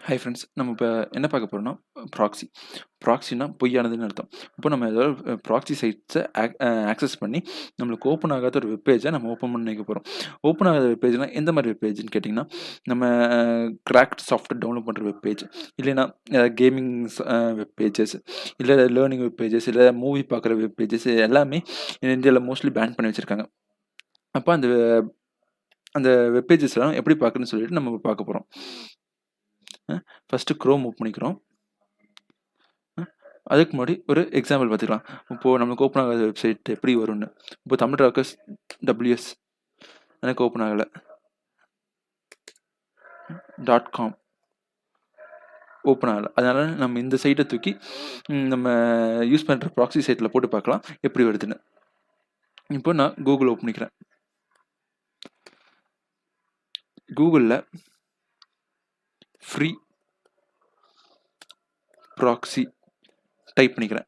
Hi friends, நம்ம இப்போ என்ன பார்க்க போறோம்னா, ப்ராக்ஸி. ப்ராக்ஸினா பொய்யானதுன்னு அர்த்தம். இப்போ நம்ம ஏதாவது ப்ராக்ஸி சைட்ஸை ஆக்சஸ் பண்ணி நம்மளுக்கு ஓப்பன் ஆகாத ஒரு வெப் பேஜை நம்ம ஓப்பன் பண்ணிக்க போகிறோம். ஓப்பன் ஆகாத வெப் பேஜ்னா எந்த மாதிரி வெப் பேஜ்னு கேட்டிங்கன்னா, நம்ம கிராக்ட் சாஃப்ட்வேர் டவுன்லோட் பண்ணுற வெப் பேஜ், இல்லைன்னா கேமிங் வெப் பேஜஸ், இல்லை லேர்னிங் வெப் பேஜஸ், இல்லை மூவி பார்க்குற வெப் பேஜஸ் எல்லாமே இந்தியாவில் மோஸ்ட்லி பேன் பண்ணி வச்சுருக்காங்க. அப்போ அந்த அந்த வெப் பேஜஸ்லாம் எப்படி பார்க்குறதுன்னு சொல்லிட்டு நம்ம பார்க்க போகிறோம். ஃபஸ்ட்டு க்ரோம் ஓப்பன் பண்ணிக்கிறோம். அதுக்கு முன்னாடி ஒரு எக்ஸாம்பிள் பார்த்துக்கலாம். இப்போது நம்மளுக்கு ஓப்பன் ஆகாத வெப்சைட் எப்படி வரும்னு. இப்போ தமிழ் ராக்கர்ஸ் WS எனக்கு ஓப்பன் ஆகலை. .com ஓப்பன் ஆகலை. அதனால் நம்ம இந்த சைட்டை தூக்கி நம்ம யூஸ் பண்ணுற ப்ராக்ஸி சைட்டில் போட்டு பார்க்கலாம் எப்படி வருதுன்னு. இப்போ நான் கூகுள் ஓப்பன் பண்ணிக்கிறேன். கூகுளில் ஃப்ரீ ப்ராக்ஸி டைப் பண்ணிக்கிறேன்.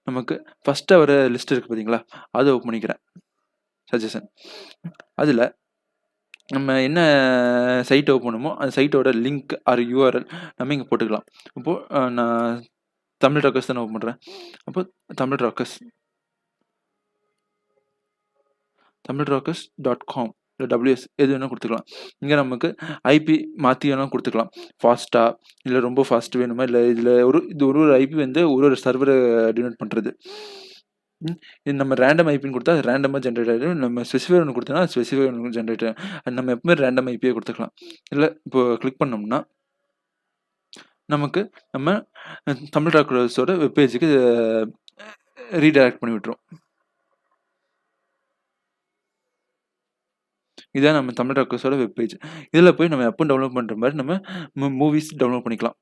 நமக்கு ஃபஸ்ட்டு ஒரு லிஸ்ட் இருக்குது பார்த்தீங்களா, அதை ஓப்பன் பண்ணிக்கிறேன். சஜஷன் அதில் நம்ம என்ன சைட் ஓப்பன் பண்ணுமோ அந்த சைட்டோட லிங்க் ஆர் URL நம்ம இங்கே போட்டுக்கலாம். இப்போது நான் தமிழ் ராக்கர்ஸ் தானே ஓப்பன் பண்ணுறேன். அப்போ தமிழ் ராக்கர்ஸ் .com இல்லை WS எது வேணால் கொடுத்துக்கலாம். இங்கே நமக்கு IP மாற்றி வேணால் கொடுத்துக்கலாம். ஃபாஸ்ட்டாக இல்லை ரொம்ப ஃபாஸ்ட் வேணுமா, இல்லை இதில் இது ஒரு IP வந்து ஒரு சர்வரை டினோட் பண்ணுறது. இது நம்ம ரேண்டம் ஐபின்னு கொடுத்தா அது ரேண்டமாக ஜென்ரேட் ஆகிடும். நம்ம ஸ்பெசிஃபை ஒன்று கொடுத்தோன்னா அது ஸ்பெசிஃபை ஒன்று ஜென்ரேட் ஆகும். அது நம்ம எப்பவுமே ரேண்டம் ஐபியே கொடுத்துக்கலாம். இல்லை இப்போ கிளிக் பண்ணோம்னா நமக்கு நம்ம தமிழ் ராக்கர்ஸோட வெப்பேஜுக்கு ரீடைரக்ட் பண்ணி விட்டுரும். இதான் நம்ம தமிழ் ராக்கர்ஸோட வெப்பேஜ். இதில் போய் நம்ம எப்போ டவுன்லோட் பண்ணுற மாதிரி நம்ம மூவிஸ் டவுன்லோட் பண்ணிக்கலாம்.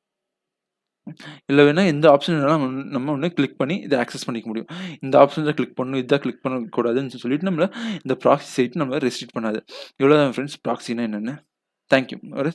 இல்லை வேணால் எந்த ஆப்ஷன் வேணாலும் நம்ம ஒன்று கிளிக் பண்ணி இதை ஆக்சஸ் பண்ணிக்க முடியும். இந்த ஆப்ஷனில் கிளிக் பண்ணணும், இதான் கிளிக் பண்ணக்கூடாதுன்னு சொல்லிட்டு நம்மளை இந்த ப்ராக்ஸி சைட் நம்ம ரெஸ்ட்ரிக்ட் பண்ணாது. இவ்வளோ தான் ஃப்ரெண்ட்ஸ் ப்ராக்ஸினா என்னென்னு. தேங்க்யூ. ஒரு